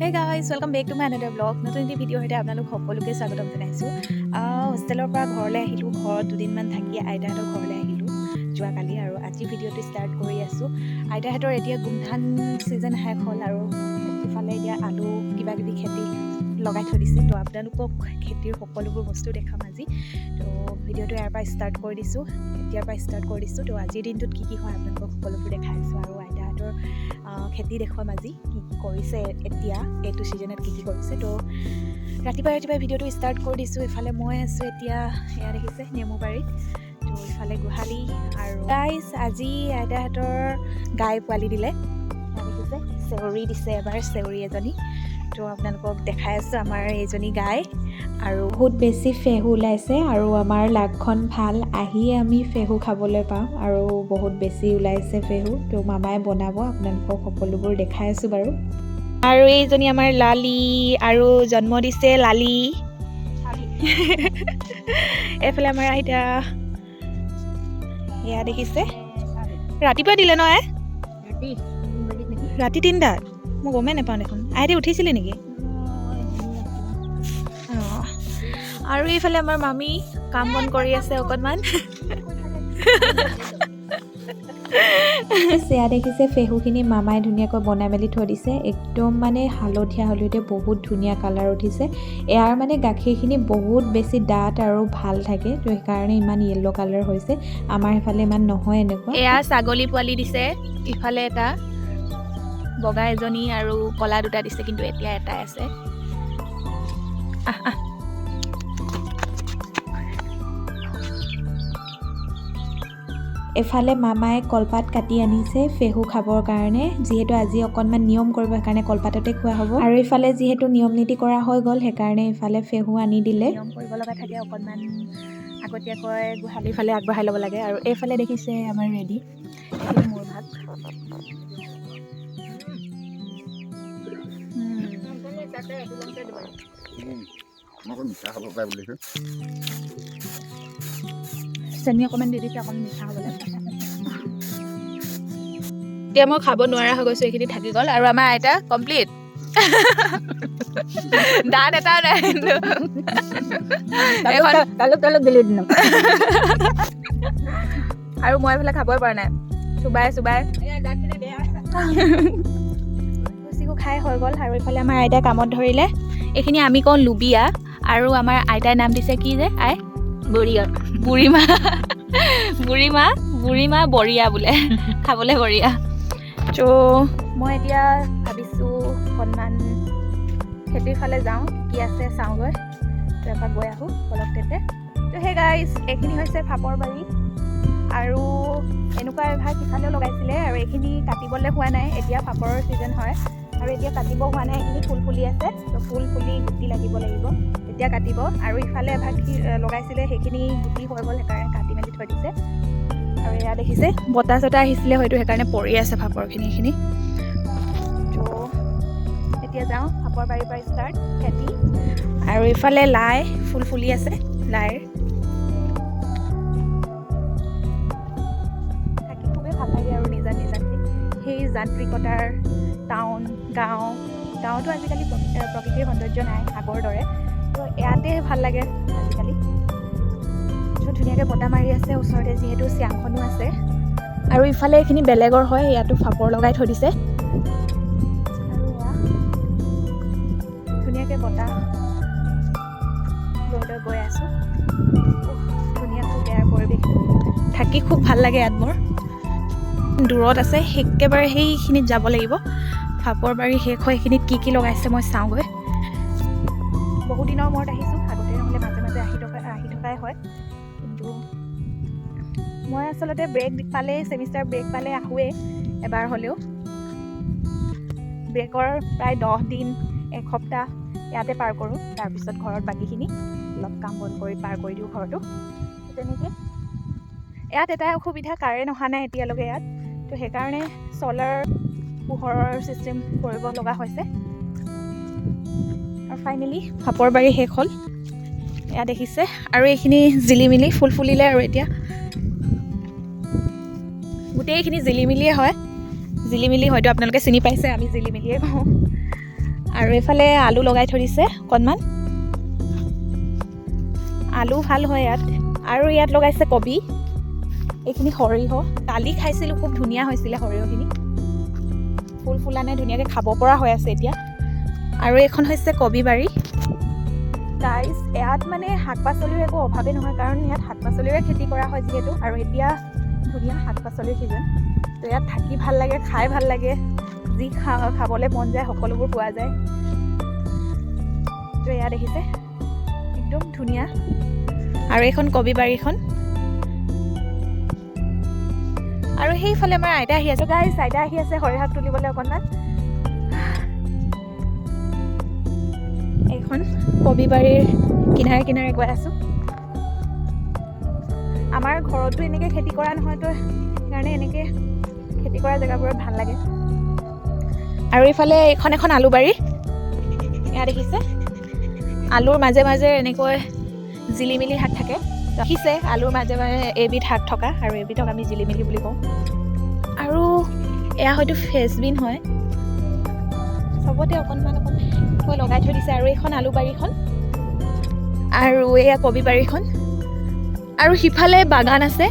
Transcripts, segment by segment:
Hey guys, welcome back to my another vlog. নতুন এটি video' সৈতে আপোনালোক সকলোকে স্বাগতম জনাইছোঁ। হোষ্টেলৰ পৰা ঘৰলৈ আহিলোঁ, ঘৰত দুদিনমান থাকি আইতাহঁতৰ ঘৰলৈ আহিলোঁ যোৱাকালি, আৰু আজি ভিডিঅ'টো ষ্টাৰ্ট কৰি আছোঁ। আইতাহঁতৰ এতিয়া গোমধান ছিজন শেষ হ'ল আৰু ইফালে এতিয়া আলু কিবা কিবি খেতি লগাই থৈ দিছে। তো আপোনালোকক খেতিৰ সকলোবোৰ বস্তু দেখাম আজি। তো ভিডিঅ'টো ইয়াৰ পৰা ষ্টাৰ্ট কৰি দিছোঁ, এতিয়াৰ পৰা ষ্টাৰ্ট কৰি দিছোঁ। তো আজিৰ দিনটোত কি হয় আপোনালোকক সকলোবোৰ দেখাই আছোঁ, আৰু আইতাহঁতৰ খেতি দেখুৱাম আজি কি কি কৰিছে এতিয়া এইটো ছিজনত কি কৰিছে। তো ৰাতিপুৱা ভিডিঅ'টো ষ্টাৰ্ট কৰি দিছোঁ। এফালে মই আছোঁ এতিয়া, এয়া দেখিছে নেমুবাৰীত, তো ইফালে গোহালি। আৰু গাইজ আজি আইতাহঁতৰ গাই পোৱালি দিলে, দেখিছে চেউৰী দিছে এবাৰ, চেউৰী এজনী। তো আপোনালোকক দেখাই আছোঁ আমাৰ এইজনী গাই, আৰু বহুত বেছি ফেহু ওলাইছে আৰু আমাৰ লাগখন ভাল, আহিয়ে আমি ফেহু খাবলৈ পাওঁ আৰু বহুত বেছি ওলাইছে ফেহু। তো মামাই বনাব, আপোনালোকক সকলোবোৰ দেখাই আছোঁ বাৰু। আৰু এইজনী আমাৰ লালি, আৰু জন্ম দিছে লালি। এইফালে আমাৰ আইতা, এয়া দেখিছে ৰাতিপুৱা দিলে নহয়, ৰাতি 3টাত। মই গমেই নাপাওঁ দেখোন, আইতা উঠিছিলে নেকি? অঁ, আৰু এইফালে আমাৰ মামী কাম বন কৰি আছে অকণমান। এয়া দেখিছে ফেহুখিনি মামাই ধুনীয়াকৈ বনাই মেলি থৈ দিছে, একদম মানে হালধীয়া বহুত ধুনীয়া কালাৰ উঠিছে। এয়াৰ মানে গাখীৰখিনি বহুত বেছি ডাঠ আৰু ভাল থাকে, তো সেইকাৰণে ইমান য়েল্ল' কালাৰ হৈছে। আমাৰ সেইফালে ইমান নহয় এনেকুৱা। এয়া ছাগলী পোৱালি দিছে, ইফালে এটা বগা এজনী আৰু কলা দুটা দিছে, কিন্তু এতিয়া এটাই আছে। এফালে মামাই কলপাত কাটি আনিছে ফেহু খাবৰ কাৰণে, যিহেতু আজি অকণমান নিয়ম কৰিব, সেইকাৰণে কলপাততে খোৱা হ'ব। আৰু ইফালে যিহেতু নিয়ম নীতি কৰা হৈ গ'ল, সেইকাৰণে ইফালে ফেহু আনি দিলে। নিয়ম কৰিব লগা থাকে, অকণমান আগতীয়াকৈ গোহালিৰ ফালে আগবঢ়াই ল'ব লাগে। আৰু এইফালে দেখিছে আমাৰ ৰেডি, এইখিনি মোৰ ভাগ। চেনি অকণমান দি দিছে, অকণমান মিঠা হ'ব লাগে। এতিয়া মই খাব নোৱাৰা হৈ গৈছোঁ, এইখিনি থাকি গ'ল। আৰু আমাৰ আইতা কমপ্লিট, দাঁত এটাও নাই। আৰু মই এইফালে খাবই পৰা নাই, চুবাই লুচিকো খাই হৈ গ'ল। আৰু এইফালে আমাৰ আইতাই কামত ধৰিলে, এইখিনি আমি কওঁ লুবিয়া, আৰু আমাৰ আইতাই নাম দিছে কি যে আই বুঢ়ীমা বৰীয়া বোলে, খাবলৈ বৰীয়া। তো মই এতিয়া ভাবিছোঁ অকণমান খেতিৰ ফালে যাওঁ, কি আছে চাওঁগৈ। তো এপাক গৈ আহোঁ পলকতে। তো সেই গাইজ, এইখিনি হৈছে ফাপৰ বাৰী, আৰু এনেকুৱা এভাগ সিফালেও লগাইছিলে, আৰু এইখিনি কাটিবলৈ হোৱা নাই, এতিয়া ফাপৰৰ ছিজন হয় আৰু এতিয়া কাটিব হোৱা নাই। এইখিনি ফুল ফুলি আছে, তো ফুল ফুলি গুটি লাগিব, তেতিয়া কাটিব। আৰু ইফালে এভাগ লগাইছিলে, সেইখিনি গুটি হৈ গ'ল, সেইকাৰণে কাটি মেলি থৈ দিছে। আৰু এয়া দেখিছে বতাহ চতাহ আহিছিলে হয়তো, সেইকাৰণে পৰি আছে ফাপৰখিনি এইখিনি। তো এতিয়া যাওঁ ফাপৰ বাৰীৰ পৰা ষ্টাৰ্ট খেতি। আৰু ইফালে লাই ফুল ফুলি আছে, লাইৰ থাকি খুবেই ভাল লাগে। আৰু নিজাকে সেই যান্ত্ৰিকতাৰ গাঁৱতো আজিকালি প্ৰকৃতিৰ সৌন্দৰ্য নাই আগৰ দৰে, তো ইয়াতে ভাল লাগে আজিকালি। তো ধুনীয়াকৈ বতাহ মাৰি আছে ওচৰতে, যিহেতু চিয়াংখনো আছে। আৰু ইফালে এইখিনি বেলেগৰ হয়, ইয়াতো ফাপৰ লগাই থৈ দিছে। আৰু এয়া ধুনীয়াকৈ বতাহ লৈ গৈ আছোঁ। ধুনীয়া খুব ইয়াৰ পৰিৱেশটো, থাকি খুব ভাল লাগে ইয়াত মোৰ। দূৰত আছে, একেবাৰে সেইখিনিত যাব লাগিব। ফাপৰ বাৰী শেষ হৈ সেইখিনিত কি লগাইছে মই চাওঁগৈ। বহু দিনৰ মূৰত আহিছোঁ, আগতে নহ'লে মাজে আহি থকাই হয়। কিন্তু মই আচলতে ছেমিষ্টাৰ ব্ৰেক পালে আহোঁৱেই এবাৰ হ'লেও। ব্ৰেকৰ প্ৰায় 10 দিন, এসপ্তাহ ইয়াতে পাৰ কৰোঁ। তাৰপিছত ঘৰত বাকীখিনি অলপ কাম বন কৰি পাৰ কৰি দিওঁ ঘৰতো। তেনেকৈ ইয়াত এটাই অসুবিধা, কাৰেণ্ট অহা নাই এতিয়ালৈকে ইয়াত, তো সেইকাৰণে চ'লাৰ পোহৰৰ ছিষ্টেম কৰিব লগা হৈছে। আৰু ফাইনেলি ফাপৰ বাৰী শেষ হ'ল, এয়া দেখিছে। আৰু এইখিনি জিলিমিলি ফুল ফুলিলে, আৰু এতিয়া গোটেইখিনি জিলিমিলিয়ে হয়। জিলিমিলি হয়তো আপোনালোকে চিনি পাইছে, আমি জিলিমিলিয়ে কওঁ। আৰু এইফালে আলু লগাই থৈ দিছে অকণমান। আলু ভাল হয় ইয়াত। আৰু ইয়াত লগাইছে কবি, এইখিনি সৰিয়হ। কালি খাইছিলোঁ, খুব ধুনীয়া হৈছিলে সৰিয়হখিনি, ফুল ফুলা নাই, ধুনীয়াকৈ খাব পৰা হৈ আছে এতিয়া। আৰু এইখন হৈছে কবি বাৰী। গাইজ ইয়াত মানে শাক পাচলিৰ একো অভাৱেই নহয়, কাৰণ ইয়াত শাক পাচলিৰে খেতি কৰা হয় যিহেতু, আৰু এতিয়া ধুনীয়া শাক পাচলিৰ ছিজন। তো ইয়াত থাকি ভাল লাগে, খাই ভাল লাগে, যি খাবলৈ মন যায় সকলোবোৰ পোৱা যায়। তো এয়া দেখিছে একদম ধুনীয়া। আৰু এইখন কবি বাৰীখন। আৰু সেইফালে আমাৰ আইতা আহি আছে গাইজ, আইতা আহি আছে সৰিয়হ শাক তুলিবলৈ অকণমান। এইখন কবি বাৰীৰ কিনাৰে কিনাৰে গৈ আছোঁ। আমাৰ ঘৰতো এনেকৈ খেতি কৰা নহয়, তো সেইকাৰণে এনেকৈ খেতি কৰা জেগাবোৰত ভাল লাগে। আৰু এইফালে এইখন এখন আলু বাৰী, এয়া দেখিছে আলুৰ মাজে মাজে এনেকৈ জিলিমিলি শাক থাকে। দেখিছে আলুৰ মাজে মাজে এবিধ শাক থকা, আৰু এবিধক আমি জিলিমিলি বুলি কওঁ। আৰু এয়া হয়তো ফ্ৰেঞ্চবিন হয়, চবতে অকণমান অকণমান লগাই থৈ দিছে। আৰু এইখন আলু বাৰীখন, আৰু এয়া কবি বাৰীখন। আৰু সিফালে বাগান আছে,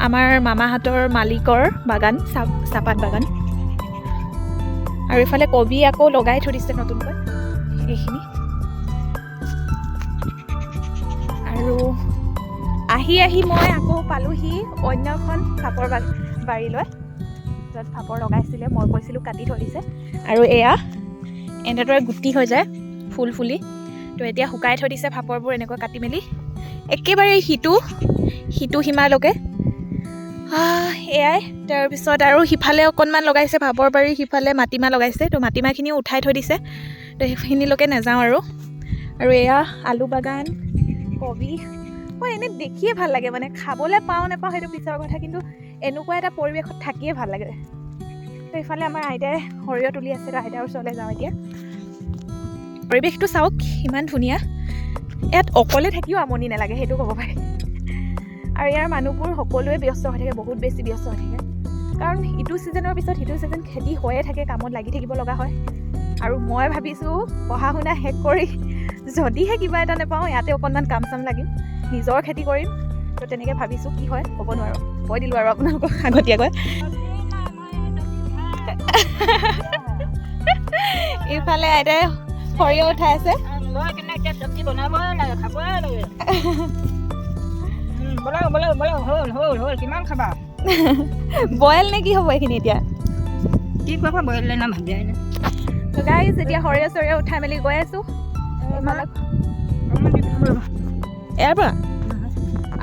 আমাৰ মামাহঁতৰ মালিকৰ বাগান, চাহপাত বাগান। আৰু এইফালে কবি আকৌ লগাই থৈ দিছে নতুনকৈ এইখিনি। আৰু আহি আহি মই আকৌ পালোহি অন্য এখন ফাপৰ বাৰীলৈ, য'ত ফাপৰ লগাইছিলে। মই কৈছিলোঁ কাটি থৈ দিছে। আৰু এয়া এনেদৰে গুটি হৈ যায় ফুল ফুলি। তো এতিয়া শুকাই থৈ দিছে ফাপৰবোৰ এনেকৈ কাটি মেলি, একেবাৰে সিটো সীমালৈকে। এয়াই। তাৰপিছত আৰু সিফালে অকণমান লগাইছে ফাপৰ বাৰী, সিফালে মাটিমাহ লগাইছে। তো মাটিমাহখিনিও উঠাই থৈ দিছে, তো সেইখিনিলৈকে নাযাওঁ আৰু এয়া আলু বাগান, কবি। মই এনেই দেখিয়ে ভাল লাগে, মানে খাবলৈ পাওঁ নাপাওঁ সেইটো পিছৰ কথা, কিন্তু এনেকুৱা এটা পৰিৱেশত থাকিয়ে ভাল লাগে। তো এইফালে আমাৰ আইতাই সৰিয়হ তুলি আছে, তো আইতাৰ ওচৰলৈ যাওঁ এতিয়া। পৰিৱেশটো চাওক ইমান ধুনীয়া, ইয়াত অকলে থাকিও আমনি নালাগে, সেইটো ক'ব পাৰি। আৰু ইয়াৰ মানুহবোৰ সকলোৱে ব্যস্ত হৈ থাকে, বহুত বেছি ব্যস্ত হৈ থাকে, কাৰণ ইটো ছিজনৰ পিছত সিটো ছিজন খেতি হৈয়ে থাকে, কামত লাগি থাকিব লগা হয়। আৰু মই ভাবিছোঁ পঢ়া শুনা শেষ কৰি যদিহে কিবা এটা নাপাওঁ, ইয়াতে অকণমান কাম চাম লাগিম, নিজৰ খেতি কৰিম। তো তেনেকৈ ভাবিছোঁ, কি হয় ক'ব নোৱাৰোঁ, কৈ দিলোঁ আৰু আপোনালোকক আগতীয়াকৈ। ইফালে আইতাই সৰিয়হ উঠাই আছে। কিমান খাবা? বইল নে কি হ'ব এইখিনি এতিয়া? কি কৰিবা বইল না ভাজিয়াই নে? তো গাইজ এতিয়া সৰিয়হ উঠাই মেলি গৈ আছোঁ ইয়াৰ পৰা।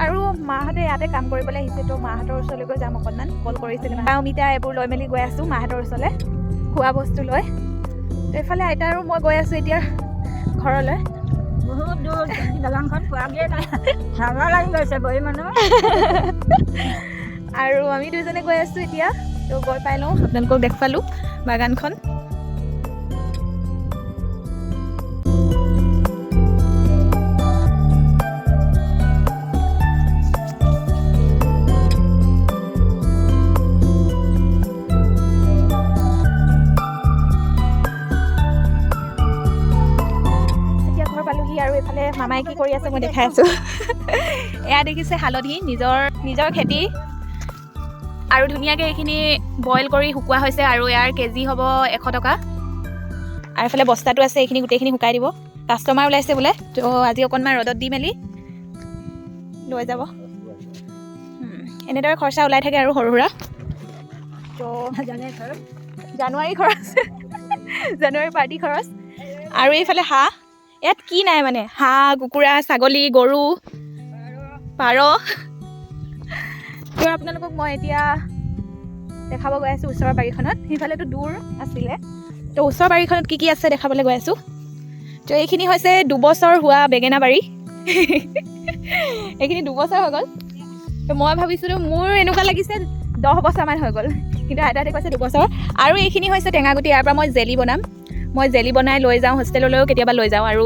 আৰু মাহঁতে ইয়াতে কাম কৰিবলৈ আহিছে, তো মাহঁতৰ ওচৰলৈ গৈ যাম অকণমান। কল কৰিছিলে অমিতা, এইবোৰ লৈ মেলি গৈ আছোঁ মাহঁতৰ ওচৰলৈ, খোৱা বস্তু লৈ। তো এইফালে আইতা আৰু মই গৈ আছোঁ এতিয়া ঘৰলৈ। বহুত দূৰ দলংখন পোৱাগৈ ভাগৰ লাগি গৈছে বহি মানুহ। আৰু আমি দুজনে গৈ আছোঁ এতিয়া, তো গৈ পাই লওঁ, আপোনালোকক দেখুৱালোঁ বাগানখন। আৰু এইফালে মামাই কি কৰি আছে মই দেখাই আছোঁ। এয়া দেখিছে হালধি, নিজৰ খেতি, আৰু ধুনীয়াকৈ এইখিনি বইল কৰি শুকোৱা হৈছে। আৰু ইয়াৰ কেজি হ'ব 100 টকা। আৰু এইফালে বস্তাটো আছে, এইখিনি গোটেইখিনি শুকাই দিব। কাষ্টমাৰ ওলাইছে বোলে, তো আজি অকণমান ৰ'দত দি মেলি লৈ যাব। এনেদৰে খৰচা ওলাই থাকে আৰু সৰু সুৰা। তো জানুৱাৰী খৰচ, জানুৱাৰী পাৰ্টি খৰচ। আৰু এইফালে হাঁহ, ইয়াত কি নাই মানে, হাঁহ, কুকুৰা, ছাগলী, গৰু, পাৰ। তো আপোনালোকক মই এতিয়া দেখাব গৈ আছোঁ ওচৰৰ বাৰীখনত। সেইফালেতো দূৰ আছিলে, তো ওচৰৰ বাৰীখনত কি আছে দেখাবলৈ গৈ আছোঁ। তো এইখিনি হৈছে 2 বছৰ হোৱা বেঙেনা বাৰী। এইখিনি 2 বছৰ হৈ গ'ল। তো মই ভাবিছিলোঁ, মোৰ এনেকুৱা লাগিছে 10 বছৰমান হৈ গ'ল, কিন্তু আইতাহঁতে কৈছে 2 বছৰ। আৰু এইখিনি হৈছে টেঙাগুটি, ইয়াৰ পৰা মই জেলি বনাম। মই জেলি বনাই লৈ যাওঁ, হোষ্টেললৈও কেতিয়াবা লৈ যাওঁ। আৰু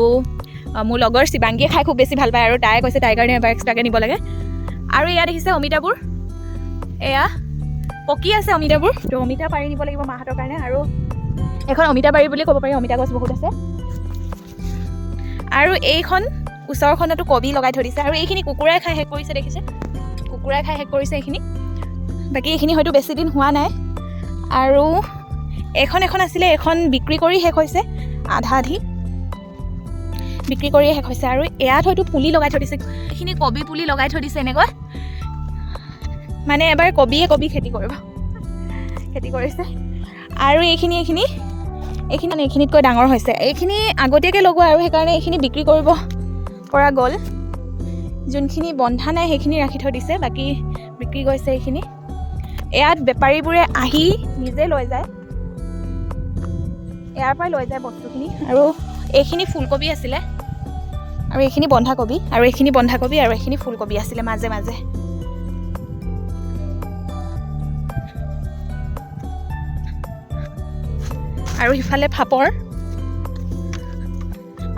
মোৰ লগৰ শিৱাংগীয়ে খাই খুব বেছি ভাল পায়, আৰু তাই কৈছে তাইৰ কাৰণে এবাৰ এক্সট্ৰাকৈ নিব লাগে। আৰু এয়া দেখিছে অমিতাবোৰ, এয়া পকি আছে অমিতাবোৰ। তো অমিতা পাৰি নিব লাগিব মাহঁতৰ কাৰণে। আৰু এখন অমিতা বাৰী বুলি ক'ব পাৰি, অমিতা গছ বহুত আছে। আৰু এইখন ওচৰখনতো কবি লগাই থৈ দিছে, আৰু এইখিনি কুকুৰাই খাই শেষ কৰিছে, দেখিছে? কুকুৰাই খাই শেষ কৰিছে এইখিনি। বাকী এইখিনি হয়তো বেছি দিন হোৱা নাই। আৰু এখন আছিলে, এখন বিক্ৰী কৰি শেষ হৈছে, আধা আধি বিক্ৰী কৰিয়ে শেষ হৈছে। আৰু ইয়াত হয়তো পুলি লগাই থৈ দিছে, এইখিনি কবি পুলি লগাই থৈ দিছে এনেকৈ, মানে এবাৰ কবি খেতি কৰিছে। আৰু এইখিনি মানে এইখিনিতকৈ ডাঙৰ হৈছে। এইখিনি আগতীয়াকৈ লগোৱা, আৰু সেইকাৰণে এইখিনি বিক্ৰী কৰিব পৰা গ'ল। যোনখিনি বন্ধা নাই সেইখিনি ৰাখি থৈ দিছে, বাকী বিক্ৰী গৈছে এইখিনি। ইয়াত বেপাৰীবোৰে আহি নিজে লৈ যায়, ইয়াৰ পৰাই লৈ যায় বস্তুখিনি। আৰু এইখিনি ফুলকবি আছিলে, আৰু এইখিনি বন্ধাকবি, আৰু এইখিনি বন্ধাকবি, আৰু এইখিনি ফুলকবি আছিলে মাজে মাজে। আৰু সিফালে ফাপৰ,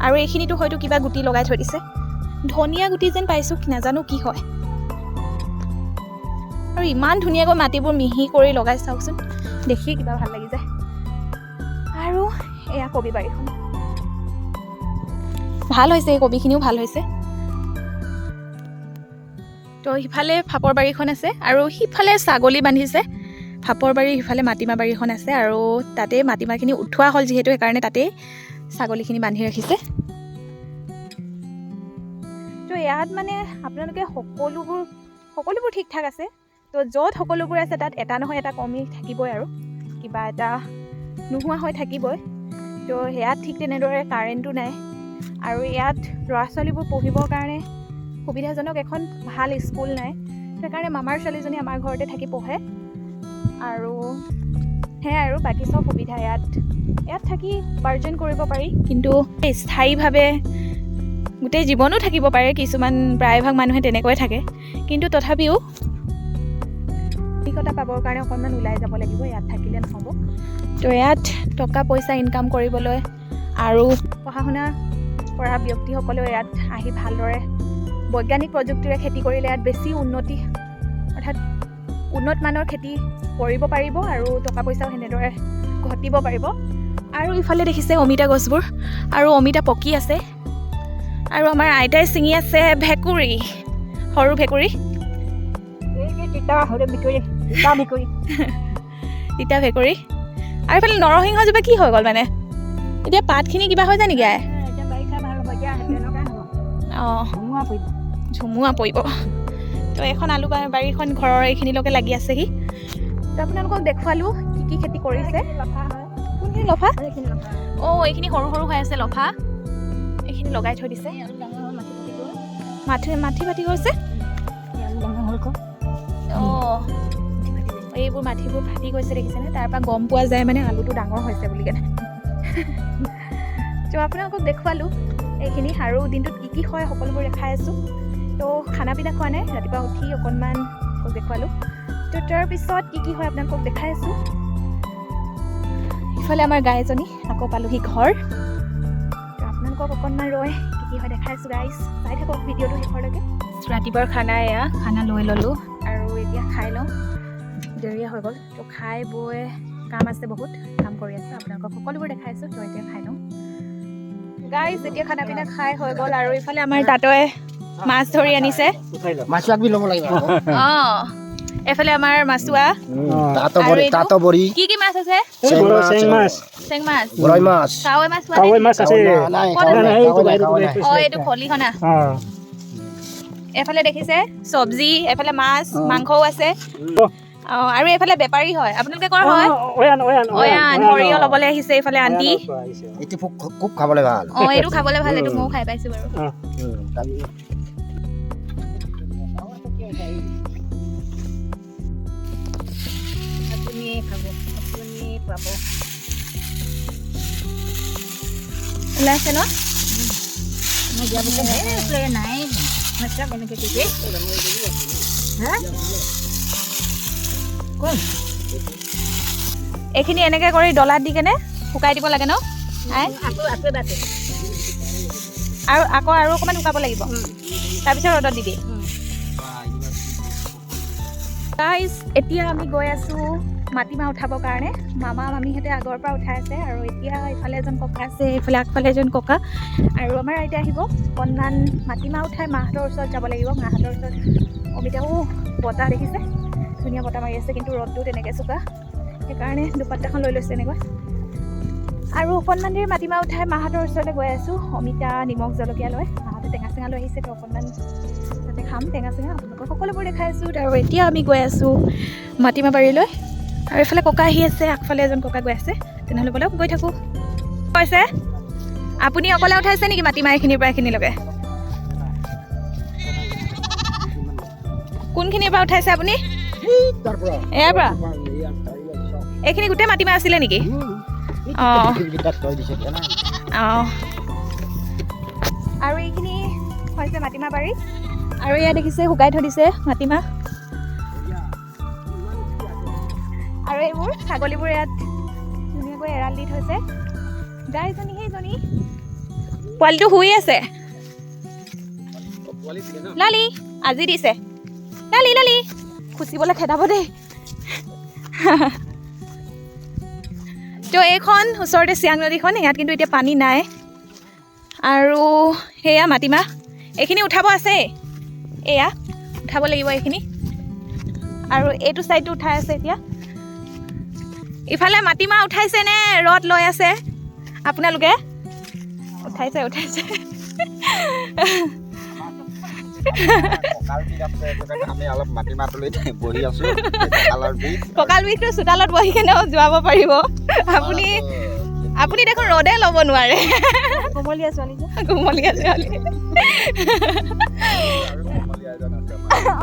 আৰু এইখিনিতো হয়তো কিবা গুটি লগাই থৈ দিছে, ধনিয়া গুটি যেন পাইছোঁ, নাজানো কি হয়। আৰু ইমান ধুনীয়াকৈ মাটিবোৰ মিহি কৰি লগাই, চাওকচোন, দেখিয়ে কিবা ভাল লাগি যায়। আৰু এয়া কবি বাৰীখন ভাল হৈছে, এই কবিখিনিও ভাল হৈছে। তো সিফালে ফাপৰ বাৰীখন আছে, আৰু সিফালে ছাগলী বান্ধিছে। ফাপৰ বাৰী সিফালে মাটিমাহ বাৰীখন আছে, আৰু তাতে মাটিমাহখিনি উঠোৱা হ'ল যিহেতু, সেইকাৰণে তাতেই ছাগলীখিনি বান্ধি ৰাখিছে। তো ইয়াত মানে আপোনালোকে সকলোবোৰ ঠিক ঠাক আছে। তো য'ত সকলোবোৰ আছে তাত এটা নহয় এটা কমি থাকিবই, আৰু কিবা এটা নোহোৱা হৈ থাকিবই। তো ইয়াত ঠিক তেনেদৰে কাৰেণ্টো নাই, আৰু ইয়াত ল'ৰা ছোৱালীবোৰ পঢ়িবৰ কাৰণে সুবিধাজনক এখন ভাল স্কুল নাই। সেইকাৰণে মামাৰ ছোৱালীজনী আমাৰ ঘৰতে থাকি পঢ়ে, আৰু সেয়াই। আৰু বাকী চব সুবিধা ইয়াত থাকি উপাৰ্জন কৰিব পাৰি, কিন্তু স্থায়ীভাৱে গোটেই জীৱনো থাকিব পাৰে। কিছুমান প্ৰায়ভাগ মানুহে তেনেকৈ থাকে, কিন্তু তথাপিও অভিজ্ঞতা পাবৰ কাৰণে অকণমান ওলাই যাব লাগিব, ইয়াত থাকিলে নহ'ব। তো ইয়াত টকা পইচা ইনকাম কৰিবলৈ আৰু পঢ়া শুনা কৰা ব্যক্তিসকলেও ইয়াত আহি ভালদৰে বৈজ্ঞানিক প্ৰযুক্তিৰে খেতি কৰিলে ইয়াত বেছি উন্নত মানৰ খেতি কৰিব পাৰিব, আৰু টকা পইচাও সেনেদৰে ঘটিব পাৰিব। আৰু ইফালে দেখিছে অমিতা গছবোৰ, আৰু অমিতা পকি আছে। আৰু আমাৰ আইতাই ছিঙি আছে ভেকুৰী, সৰু ভেকুৰী, তিতা ভেকুৰী। আৰু এইফালে নৰসিংহজোপা কি হৈ গ'ল, মানে এতিয়া পাতখিনি কিবা হৈ যায় নেকি? অঁ, ঝুমুৰা পৰিব। তো এখন আলু বাৰীখন ঘৰৰ এইখিনিলৈকে লাগি আছেহি। তো আপোনালোকক দেখুৱালোঁ কি খেতি কৰিছে। কোনখিনি লফা? অঁ, এইখিনি সৰু সৰু হৈ আছে লফা, এইখিনি লগাই থৈ দিছে। মাটি পাতি গৈছে। অঁ, এইবোৰ মাটিবোৰ ফাটি গৈছে, দেখিছেনে? তাৰ পৰা গম পোৱা যায় মানে আলুটো ডাঙৰ হৈছে বুলি কেনে। তো আপোনালোকক দেখুৱালোঁ এইখিনি, আৰু দিনটোত কি হয় সকলোবোৰ দেখাই আছোঁ। তো খানা পিনা খোৱা নাই, ৰাতিপুৱা উঠি অকণমান দেখুৱালোঁ। তো তাৰপিছত কি হয় আপোনালোকক দেখাই আছোঁ। ইফালে আমাৰ গাই এজনী আকৌ পালোহি ঘৰ। তো আপোনালোকক অকণমান ৰৈ কি হয় দেখাই আছোঁ গাইজ, চাই থাকক ভিডিঅ'টো শেষৰলৈকে। ৰাতিপুৱাৰ খানা এয়া, খানা লৈ ল'লোঁ, আৰু এতিয়া খাই লওঁ, দেৰিয়া হৈ গ'ল। তো খাই বৈ কাম আছে, বহুত কাম কৰি আছোঁ, আপোনালোকক সকলোবোৰ দেখাইছোঁ। তো এতিয়া খাই লওঁ গাইজ। এতিয়া খানা পিনা খাই হৈ গ'ল, আৰু ইফালে আমাৰ তাতোৱে মাছ ধৰি আনিছে। অঁ, এফালে আমাৰ মাছুৱা, কি মাছ আছে? চেং মাছ, কাৱৈ মাছ আছে। অঁ, এইটো খলিহনা। এফালে দেখিছে চব্জি, এফালে মাছ মাংসও আছে। অঁ, আৰু এইফালে বেপাৰী হয়, আপোনালোকে কৰ হয়? অয়ান সৰিয়হ ল'বলৈ আহিছে এইফালে আণ্টি। এইটো খুব খাবলৈ ভাল। অঁ, এইটো খাবলৈ ভাল, এইটো ময়ো খাই পাইছোঁ বাৰু। ওলাইছে ন? এইখিনি এনেকৈ কৰি ডলাত দি কেনে শুকাই দিব লাগে ন? আৰু অকণমান শুকাব লাগিব, তাৰপিছত ৰ'দত দি দিয়ে। গাইজ, এতিয়া আমি গৈ আছোঁ মাটিমাহ উঠাবৰ কাৰণে মামা মামীহঁতে আগৰ পৰা উঠাই আছে আৰু এতিয়া ইফালে এজন ককা আছে, এইফালে আগফালে এজন ককা আৰু আমাৰ আইতা আহিব অকণমান মাটিমাহ উঠাই মাহঁতৰ ওচৰত যাব লাগিব। মাহঁতৰ ওচৰত অমিতাও বতাহ দেখিছে, ধুনীয়া বতাহ মাৰি আছে, কিন্তু ৰ'দটো তেনেকৈ চোকা, সেইকাৰণে দুপাত্তাখন লৈ লৈছে এনেকুৱা। আৰু অকণমান দেৰি মাটিমাহ উঠাই মাহঁতৰ ওচৰলৈ গৈ আছোঁ। অমিতা নিমখ জলকীয়া লৈ মাহঁতে টেঙা চেঙা লৈ আহিছে, তো অকণমান তাতে খাম টেঙা চেঙা, আপোনালোকক সকলোবোৰ দেখাই আছোঁ। আৰু এতিয়া আমি গৈ আছোঁ মাটিমাহ বাৰীলৈ আৰু এইফালে ককা আহি আছে, আগফালে এজন ককা গৈ আছে। তেনেহ'লে ব'লক গৈ থাকোঁ। কৈছে আপুনি অকলে উঠাইছে নেকি মাটিমাহ এইখিনিৰ পৰা এইখিনিলৈকে? কোনখিনিৰ পৰা উঠাইছে আপুনি? এয়াৰ পৰা? এইখিনি গোটেই মাটিমাহ আছিলে নেকি? অঁ অঁ। আৰু এইখিনি হৈছে মাটিমাহ বাৰী আৰু ইয়াত দেখিছে শুকাই থৈ দিছে মাটিমাহ। আৰু এইবোৰ ছাগলীবোৰ ইয়াত ধুনীয়াকৈ এৰাল দি থৈছে। গাইজনী সেইজনী পোৱালিটো শুই আছে। লালি আজি দিছে, লালি লালি খুচিবলৈ খেদাব দেই। তো এইখন ওচৰতে চিয়াং নদীখন, ইয়াত কিন্তু এতিয়া পানী নাই। আৰু সেয়া মাটিমাহ এইখিনি উঠাব আছে, এয়া উঠাব লাগিব এইখিনি। আৰু এইটো ছাইডটো উঠাই আছে এতিয়া। ইফালে মাটিমাহ উঠাইছে নে ৰদ লৈ আছে আপোনালোকে? উঠাইছে উঠাইছে। কঁকাল বিষটো চোতালত বহি কেনেও যোৱাব পাৰিব আপুনি। আপুনি দেখোন ৰদে ল'ব নোৱাৰে। কোমলীয়া ছোৱালী যে, কোমলীয়া ছোৱালী।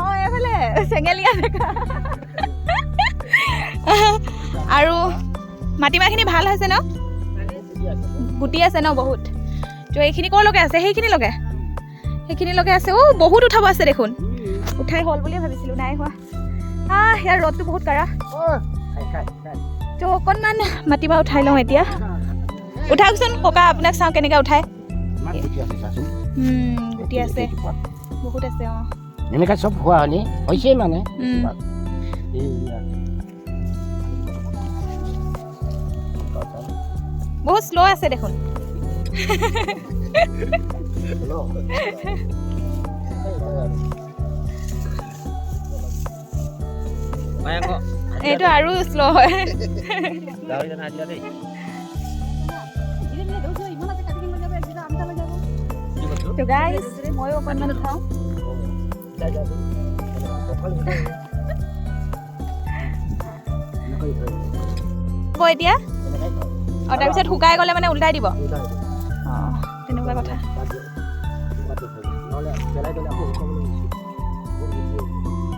অঁ এইফালে চেঙেলীয়া দেখা। আৰু মাটিমাহখিনি ভাল হৈছে ন? গুটি আছে ন বহুত? তো এইখিনি ক'লৈকে আছে? সেইখিনিলৈকে আছে। অ' বহুত উঠাব আছে দেখোন। উঠাই হ'ল বুলিয়ে ভাবিছিলোঁ, নাই হোৱা। ইয়াৰ ৰ'দটো বহুত কাঢ়া। তো অকণমান মাটিমাহ উঠাই লওঁ এতিয়া। উঠাওকচোন ককা, আপোনাক চাওঁ কেনেকৈ উঠাই। গুটি আছে বহুত আছে। অঁ এনেকৈ চব খোৱা হ'লে হৈছে মানে। বহুত শ্ল' আছে দেখোন। এইটো আৰু শ্ল' হয়। তো গাইজ ময়ো অকণমান উঠাওঁ। এতিয়া তাৰপিছত শুকাই গ'লে মানে উল্টাই দিব। অঁ তেনেকুৱা কথা।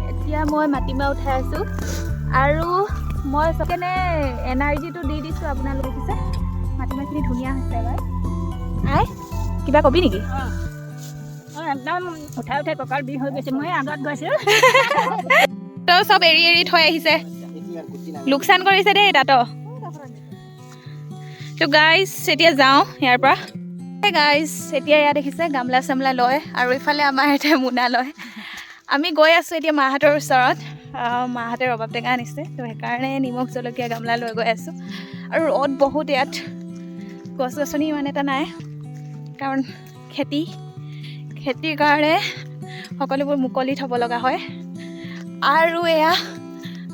এতিয়া মই মাটিমাহ উঠাই আছোঁ আৰু মই কেনে এনাৰ্জিটো দি দিছোঁ। আপোনালোকে দেখিছে মাটিমাহখিনি ধুনীয়া হৈছে এবাৰ। আই কিবা কবি নেকি? একদম উঠাই উঠাই কঁকাল বিষ হৈ গৈছে। মই আগত গৈছোঁ। তো চব এৰি এৰি থৈ আহিছে, লোকচান কৰিছে দেই তাতো। তো গাইজ এতিয়া যাওঁ ইয়াৰ পৰা। গাইজ এতিয়া ইয়াত দেখিছে গামলা চামলা লয় আৰু ইফালে আমাৰ ইয়াতে মোনা লয়। আমি গৈ আছোঁ এতিয়া মাহঁতৰ ওচৰত। মাহঁতে ৰবাব টেঙা আনিছে, তো সেইকাৰণে নিমখ জলকীয়া গামলা লৈ গৈ আছোঁ। আৰু ৰ'দ বহুত ইয়াত, গছ গছনি ইমান এটা নাই, কাৰণ খেতিৰ কাৰণে সকলোবোৰ মুকলি থ'ব লগা হয়। আৰু এয়া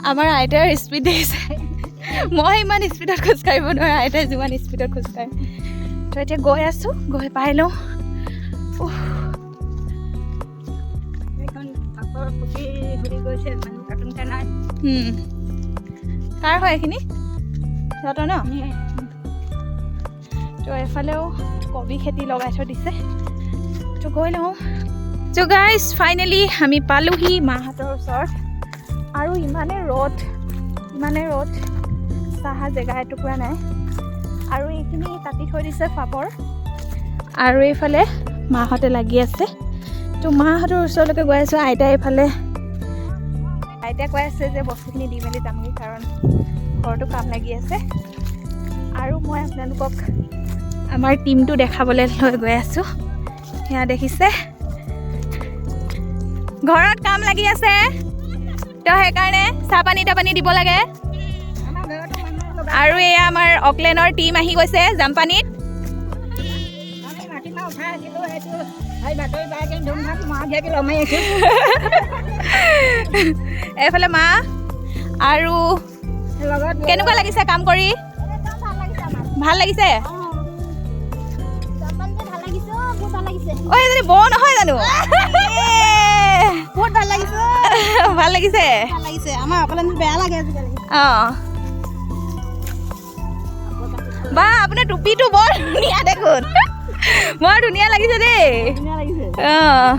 আমাৰ আইতাৰ স্পীড দেখিছে। মই ইমান স্পীডত খোজকাঢ়িব নোৱাৰোঁ, আইতাই যিমান স্পীডত খোজকাঢ়ে। তো এতিয়া গৈ আছোঁ, গৈ পাই লওঁ। কাৰ হয় এইখিনি? সিহঁতৰ ন? তো এফালেও কবি খেতি লগাই থৈ দিছে। তো গৈ লওঁ। তো গাইজ ফাইনেলি আমি পালোহি মাহঁতৰ ওচৰত। আৰু ইমানে ৰ'দ চাহা জেগা এটুকুৰা নাই। আৰু এইখিনি কাটি থৈ দিছে পাপৰ। আৰু এইফালে মাহঁতে লাগি আছে। তো মাহঁতৰ ওচৰলৈকে গৈ আছোঁ। আইতাই কৈ আছে যে বস্তুখিনি দি মেলি যামগৈ, কাৰণ ঘৰতো কাম লাগি আছে। আৰু মই আপোনালোকক আমাৰ টিমটো দেখাবলৈ লৈ গৈ আছোঁ। সেয়া দেখিছে ঘৰত কাম লাগি আছে, তো সেইকাৰণে চাহ পানী দিব লাগে। আৰু এয়া আমাৰ অকলেণ্ডৰ টীম আহি গৈছে জাম্পানীত। এইফালে মা আৰু কেনেকুৱা লাগিছে কাম কৰি? ভাল লাগিছে? ঐ এজনী বৌ নহয় জানো? বহুত ভাল লাগিছে। ভাল লাগিছে? ভাল লাগিছে। আমাৰ অকলে বেয়া লাগে আজিকালি। অঁ বা আপোনাৰ টুপিটো বৰ ধুনীয়া দেখোন। বৰ ধুনীয়া লাগিছে দেই। ধুনীয়া লাগিছে। অঁ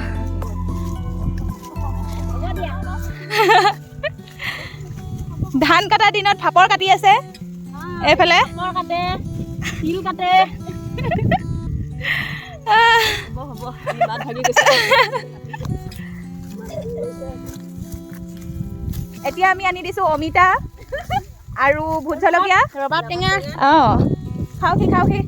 ধান কটাৰ দিনত ফাপৰ কাটি আছে এইফালে। ফাপৰ কাটে, তিল কাটে। হ'ব বাদ ভাগি গৈছে। এতিয়া আমি আনি দিছো অমিতা আৰু ভোট জলকীয়া, ৰবাব টেঙা। অঁ খাওঁহি খাওঁহি।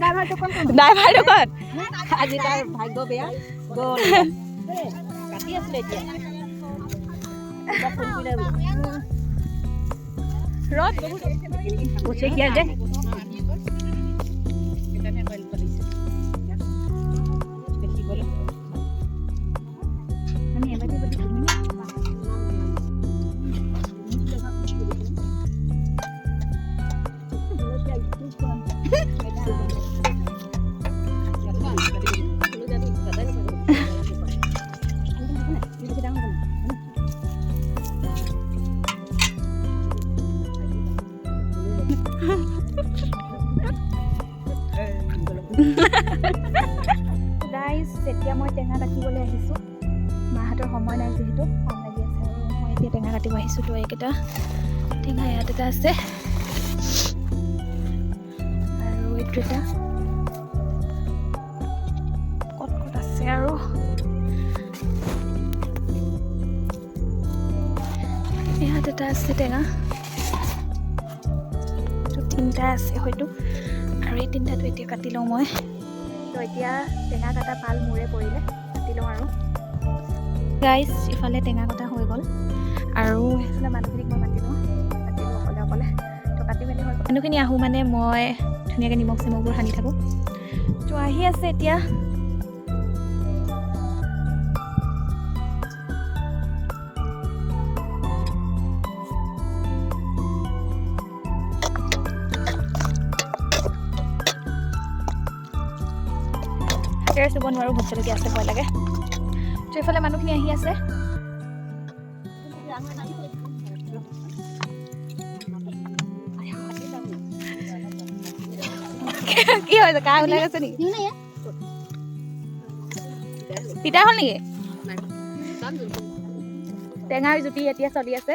ড্ৰাইভাৰটো ক'ত? আজি তাৰ ভাগ্য বেয়া গ'ল। কাটি আছিলে এতিয়া ৰ'দ পচেকীয়া যে গাইজ এতিয়া মই টেঙা কাটিবলৈ আহিছোঁ। মাহঁতৰ সময় নাই যিহেতু কাম লাগি আছে আৰু মই এতিয়া টেঙা কাটিব আহিছোঁ। তো এইকেইটা টেঙা ইয়াত এটা আছে আৰু এইটো এটা ক'ত ক'ত আছে আৰু ইয়াত এটা আছে টেঙা। তিনিটা আছে হয়তো আৰু এই তিনিটাটো এতিয়া কাটি লওঁ মই। তো এতিয়া টেঙা কটা পাল মূৰে পৰিলে কাটি লওঁ আৰু গাইজ ইফালে টেঙা কটা হৈ গ'ল আৰু সেইফালে মানুহখিনিক মই মাতি লওঁ, কাটিলোঁ অকলে অকলে। তো কাটি মেলি হৈ গ'ল। মানুহখিনি আহোঁ মানে মই ধুনীয়াকৈ নিমখ চিমখবোৰ সানি থাকোঁ। তো আহি আছে এতিয়া। হাতেৰে চুব নোৱাৰোঁ, ভোট জলকীয়া আছে ভয় লাগে। তো এইফালে মানুহখিনি আহি আছে। কি হৈছে? কাহ ওলাই গৈছে নেকি? তিতা হ'ল নেকি? টেঙাৰ জুতি এতিয়া চলি আছে।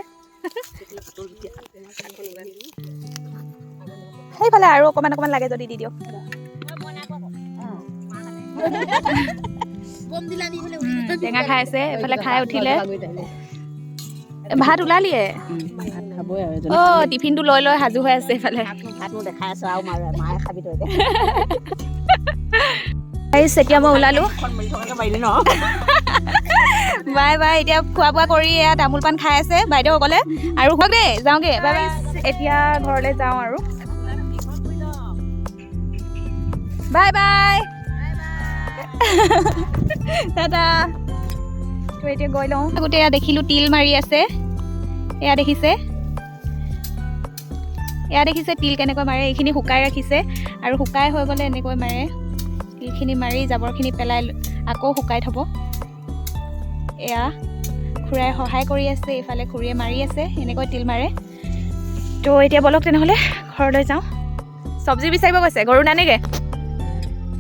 সেইফালে আৰু অকণমান অকণমান লাগে যদি দি দিয়ক। টেঙা খাই আছে, এইফালে খাই উঠিলে। ভাত ওলালিয়ে? অঁ টিফিনটো লৈ লৈ সাজু হৈ আছে এইফালে। এতিয়া মই ওলালোঁ। Bye bye. এতিয়া খোৱা বোৱা কৰি এয়া তামোল পাণ খাই আছে বাইদেউসকলে। আৰু হওক দেই, যাওঁগৈ। Bye bye. এতিয়া ঘৰলৈ যাওঁ আৰু বাই বাই। টাটা। তো এতিয়া গৈ লওঁ। গোটেই এয়া দেখিলোঁ তিল মাৰি আছে। এয়া দেখিছে, এয়া দেখিছে তিল কেনেকৈ মাৰে। এইখিনি শুকাই ৰাখিছে আৰু শুকাই হৈ গ'লে এনেকৈ মাৰে। তিলখিনি মাৰি জাবৰখিনি পেলাই আকৌ শুকাই থ'ব। এয়া খুৰাই সহায় কৰি আছে, এইফালে খুৰীয়ে মাৰি আছে, এনেকৈ তিল মাৰে। তো এতিয়া বলক তেনেহ'লে ঘৰলৈ যাওঁ। চব্জি বিচাৰিব গৈছে, গৰু নানেগে।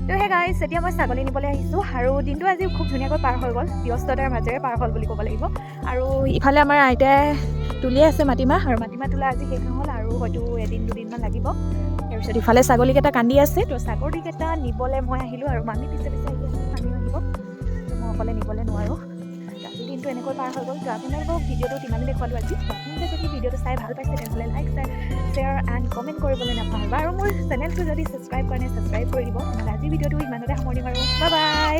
তো সেই গাইজ এতিয়া মই ছাগলী নিবলৈ আহিছোঁ আৰু দিনটো আজি খুব ধুনীয়াকৈ পাৰ হৈ গ'ল। ব্যস্ততাৰ মাজেৰে পাৰ হ'ল বুলি ক'ব লাগিব। আৰু ইফালে আমাৰ আইতাই তুলি আছে মাটিমাহ, আৰু মাটিমাহ তোলা আজি শেষ নহ'ল আৰু হয়তো এদিন দুদিনমান লাগিব। তাৰপিছত ইফালে ছাগলীকেইটা কান্দি আছে। তো ছাগলীকেইটা নিবলৈ মই আহিলোঁ আৰু মামী পিছে পিছে আহি আছে, মামীও আহিব। তো মই অকলে নিবলৈ নোৱাৰোঁ। আজি দিনটো এনেকৈ পাৰ হৈ গ'ল। তো আপোনালোকক ভিডিঅ'টোত ইমানেই দেখুৱালোঁ আজি। আপোনালোকে যদি ভিডিঅ'টো চাই ভাল পাইছে তেনেহ'লে লাইক শ্বেয়াৰ এণ্ড কমেণ্ট কৰিবলৈ নাপাহৰিব। আৰু মোৰ চেনেলটো যদি ছাবস্ক্ৰাইব কৰা নাই ছাবস্ক্ৰাইব কৰি দিব। তেনেহ'লে আজি ভিডিঅ'টো ইমানতে সামৰণি মাৰোঁ। Bye bye.